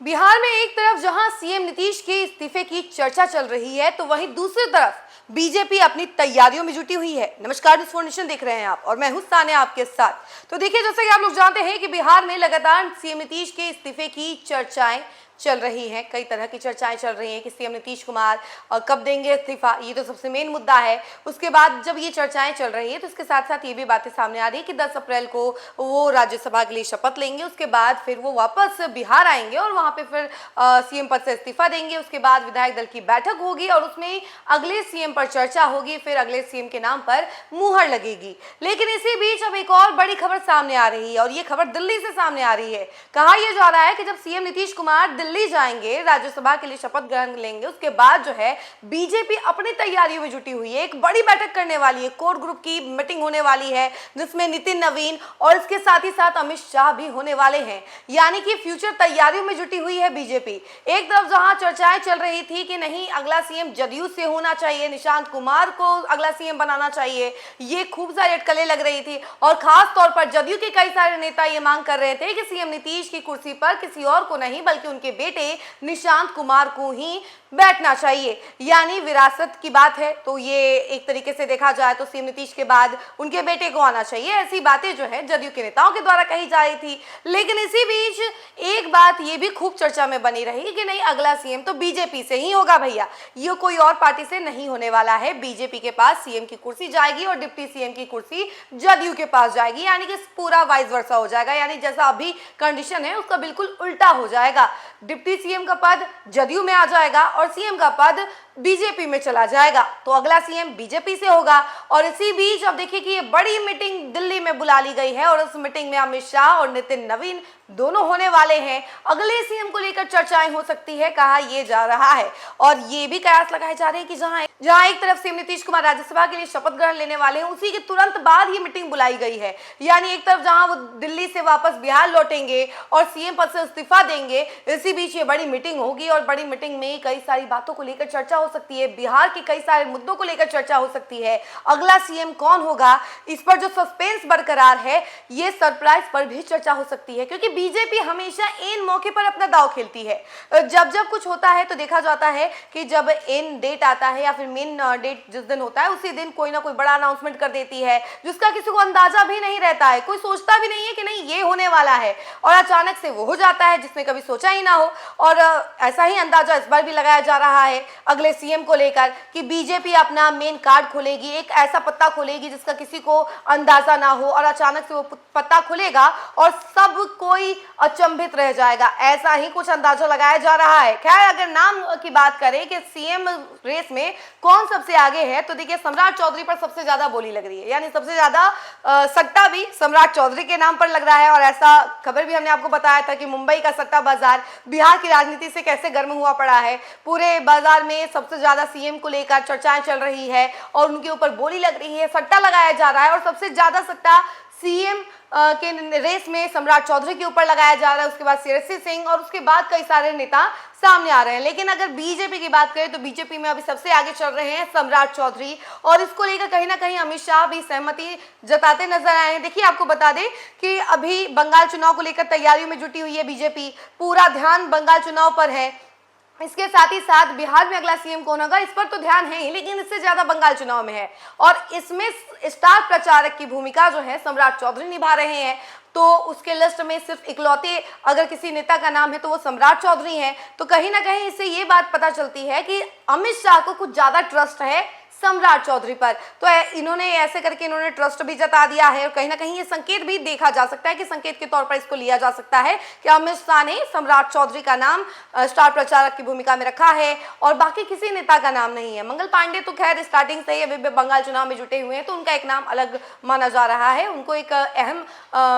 बिहार में एक तरफ जहां सीएम नीतीश के इस्तीफे की चर्चा चल रही है, तो वहीं दूसरी तरफ बीजेपी अपनी तैयारियों में जुटी हुई है। नमस्कार, न्यूज़ 4 नेशन देख रहे हैं आप और मैं हूं सानिया आपके साथ। तो देखिए, जैसे कि आप लोग जानते हैं कि बिहार में लगातार सीएम नीतीश के इस्तीफे की चर्चाएं चल रही हैं। कई तरह की चर्चाएं चल रही हैं कि सीएम नीतीश कुमार कब देंगे इस्तीफा, ये तो सबसे मेन मुद्दा है। उसके बाद जब ये चर्चाएं चल रही हैं तो इसके साथ साथ ये भी बातें सामने आ रही है कि 10 अप्रैल को वो राज्यसभा के लिए शपथ लेंगे, उसके बाद फिर वो वापस बिहार आएंगे और वहां पे फिर सीएम पद से इस्तीफा देंगे। उसके बाद विधायक दल की बैठक होगी और उसमें अगले सीएम पर चर्चा होगी, फिर अगले सीएम के नाम पर मुहर लगेगी। लेकिन इसी बीच अब एक और बड़ी खबर सामने आ रही है और ये खबर दिल्ली से सामने आ रही है। कहा यह जा रहा है कि जब सीएम नीतीश कुमार दिल्ली जाएंगे, राज्यसभा के लिए शपथ ग्रहण लेंगे, उसके बाद जो है बीजेपी अपनी तैयारियों में जुटी हुई है। एक बड़ी बैठक करने वाली है, कोर ग्रुप की मीटिंग होने वाली है जिसमें नितिन नवीन और इसके साथ ही साथ अमित शाह भी होने वाले हैं। यानी कि फ्यूचर तैयारियों में जुटी हुई है बीजेपी। एक तरफ जहां चर्चाएं चल रही थी कि नहीं, अगला सीएम जदयू से होना चाहिए, निशांत कुमार को अगला सीएम बनाना चाहिए, ये खूब सारी अटकलें लग रही थी और खास तौर पर जदयू के कई सारे नेता ये मांग कर रहे थे कि सीएम नीतीश की कुर्सी पर किसी और को नहीं बल्कि उनके बेटे निशांत कुमार को ही बैठना चाहिए। यानी विरासत की बात है, तो ये एक तरीके से देखा जाए तो सीएम नीतीश के बाद उनके बेटे को आना चाहिए। ऐसी बातें जो है जदयू के नेताओं के द्वारा कही जा रही थी। लेकिन इसी बीच एक बात ये भी खूब चर्चा में बनी रही कि नहीं, अगला सीएम तो बीजेपी से ही होगा भैया, ये कोई और पार्टी से नहीं होने वाला है। बीजेपी के पास सीएम की कुर्सी जाएगी और डिप्टी सीएम की कुर्सी जदयू के पास जाएगी। यानी कि पूरा वाइस वर्सा हो जाएगा, यानी जैसा अभी कंडीशन है उसका बिल्कुल उल्टा हो जाएगा। डिप्टी सीएम का पद जदयू में आ जाएगा और सीएम का पद बीजेपी में चला जाएगा, तो अगला सीएम बीजेपी से होगा। और इसी बीच अब देखिए कि ये बड़ी मीटिंग दिल्ली में बुला ली गई है और उस मीटिंग में अमित शाह और नितिन नवीन दोनों होने वाले हैं। अगले सीएम को लेकर चर्चाएं हो सकती है, कहा यह जा रहा है। और ये भी कयास लगाए जा रहे हैं कि जहां एक तरफ सीएम नीतीश कुमार राज्यसभा के लिए शपथ ग्रहण लेने वाले हैं, उसी के तुरंत बाद ये मीटिंग बुलाई गई है। यानी एक तरफ जहां वो दिल्ली से वापस बिहार लौटेंगे और सीएम पद से इस्तीफा देंगे, इसी बीच ये बड़ी मीटिंग होगी और बड़ी मीटिंग में कई सारी बातों को लेकर चर्चा हो सकती है। बिहार के कई सारे मुद्दों को लेकर चर्चा हो सकती है। अगला सीएम कौन होगा, इस पर जो सस्पेंस बरकरार है, ये सरप्राइज पर भी चर्चा हो सकती है, क्योंकि बीजेपी हमेशा इन मौके पर अपना दांव खेलती है। जब जब कुछ होता है तो देखा जाता है कि जब इन डेट आता है या फिर मेन डेट जिस दिन होता है उसी दिन कोई ना कोई बड़ा अनाउंसमेंट कर देती है, जिसका किसी को अंदाजा भी नहीं रहता है। कोई सोचता भी नहीं है कि नहीं ये होने वाला है और अचानक से वो हो जाता है जिसने कभी सोचा ही ना हो। और ऐसा ही अंदाजा इस बार भी लगाया जा रहा है अगले सीएम को लेकर कि बीजेपी अपना मेन कार्ड खोलेगी, एक ऐसा पत्ता खोलेगी जिसका किसी को अंदाजा ना हो और अचानक से वो पत्ता खुलेगा और सब कोई अचंभित रह जाएगा। ऐसा ही कुछ अंदाजा लगाया जा रहा है। खैर, अगर नाम की बात करें कि सीएम रेस में कौन सबसे आगे है, तो देखिए सम्राट चौधरी पर सबसे ज्यादा बोली लग रही है। यानी सबसे ज्यादा सट्टा भी सम्राट चौधरी के नाम पर लग रहा है। और ऐसा खबर भी हमने आपको बताया था कि मुंबई का सट्टा बाजार बिहार की राजनीति से कैसे गर्म हुआ पड़ा है। पूरे बाजार में सबसे ज्यादा सीएम को लेकर चर्चाएं चल रही है और उनके ऊपर बोली लग रही है, सट्टा लगाया जा रहा है। और सबसे ज्यादा सट्टा सीएम के रेस में सम्राट चौधरी के ऊपर लगाया जा रहा है, उसके बाद सीएससी सिंह और उसके बाद कई सारे नेता सामने आ रहे हैं। लेकिन अगर बीजेपी की बात करें तो बीजेपी में अभी सबसे आगे चल रहे हैं सम्राट चौधरी और इसको लेकर कहीं ना कहीं अमित शाह भी सहमति जताते नजर आए हैं। देखिए, आपको बता दें कि अभी बंगाल चुनाव को लेकर तैयारियों में जुटी हुई है बीजेपी, पूरा ध्यान बंगाल चुनाव पर है। इसके साथ ही साथ बिहार में अगला सीएम कौन होगा इस पर तो ध्यान है ही, लेकिन इससे ज्यादा बंगाल चुनाव में है और इसमें स्टार प्रचारक की भूमिका जो है सम्राट चौधरी निभा रहे हैं। तो उसके लिस्ट में सिर्फ इकलौते अगर किसी नेता का नाम है तो वो सम्राट चौधरी हैं। तो कहीं ना कहीं इससे ये बात पता चलती है कि अमित शाह को कुछ ज्यादा ट्रस्ट है सम्राट चौधरी पर। तो इन्होंने ऐसे करके इन्होंने ट्रस्ट भी जता दिया है और कहीं ना कहीं ये संकेत भी देखा जा सकता है कि संकेत के तौर पर इसको लिया जा सकता है कि अमित शाह ने सम्राट चौधरी का नाम स्टार प्रचारक की भूमिका में रखा है और बाकी किसी नेता का नाम नहीं है। मंगल पांडे तो खैर स्टार्टिंग से ही अभी बंगाल चुनाव में जुटे हुए हैं, तो उनका एक नाम अलग माना जा रहा है, उनको एक अहम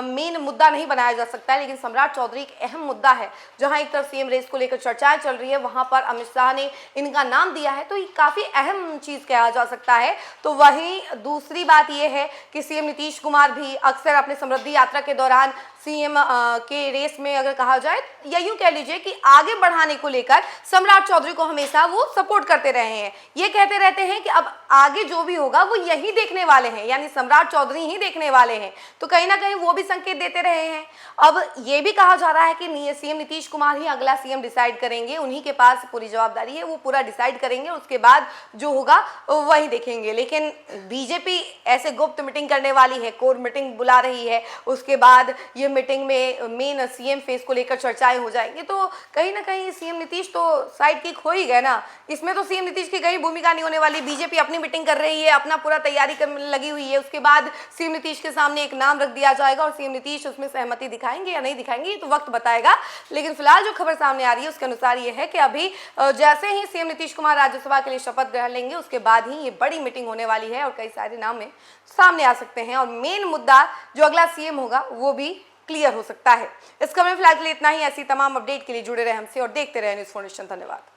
मेन मुद्दा नहीं बनाया जा सकता है। लेकिन सम्राट चौधरी एक अहम मुद्दा है। जहां एक तरफ सीएम रेस को लेकर चर्चाएं चल रही है, वहां पर अमित शाह ने इनका नाम दिया है, तो ये काफी अहम चीज कहा जा सकता है। तो वहीं दूसरी बात यह है कि सीएम नीतीश कुमार भी अक्सर अपने समृद्धि यात्रा के दौरान सीएम के रेस में अगर कहा जाए, या यूं कह लीजिए कि आगे बढ़ाने को लेकर सम्राट चौधरी को हमेशा वो सपोर्ट करते रहे हैं। ये कहते रहते हैं कि अब आगे जो भी होगा वो यही देखने वाले हैं, यानी सम्राट चौधरी ही देखने वाले हैं। तो कहीं ना कहीं वो भी संकेत देते रहे हैं। अब ये भी कहा जा रहा है कि सीएम नीतीश कुमार ही अगला सीएम डिसाइड करेंगे, उन्हीं के पास पूरी जवाबदारी है, वो पूरा डिसाइड करेंगे, उसके बाद जो होगा वही देखेंगे। लेकिन बीजेपी ऐसे गुप्त मीटिंग करने वाली है, कोर मीटिंग बुला रही है, उसके बाद ये मीटिंग में मेन सीएम फेस को लेकर चर्चाएं हो जाएंगी। तो कहीं ना कहीं सीएम नीतीश तो साइड किक हो ही गए ना, इसमें तो सीएम नीतीश की कहीं भूमिका नहीं होने वाली। बीजेपी अपनी मीटिंग कर रही है, अपना पूरा तैयारी करने लगी हुई है, उसके बाद सीएम नीतीश के सामने एक नाम रख दिया जाएगा और सीएम नीतीश उसमें सहमति दिखाएंगे या नहीं दिखाएंगे ये तो वक्त बताएगा। लेकिन फिलहाल जो खबर सामने आ रही है उसके अनुसार ये है कि अभी जैसे ही सीएम नीतीश कुमार राज्यसभा के लिए शपथ ग्रहण लेंगे उसके बाद ही ये बड़ी मीटिंग होने वाली है और कई सारे नाम में सामने आ सकते हैं और मेन मुद्दा जो अगला सीएम होगा वो भी क्लियर हो सकता है। इस खबर में फिलहाल के लिए इतना ही। ऐसी तमाम अपडेट के लिए जुड़े रहे हमसे और देखते रहे न्यूज़4 नेशन। धन्यवाद।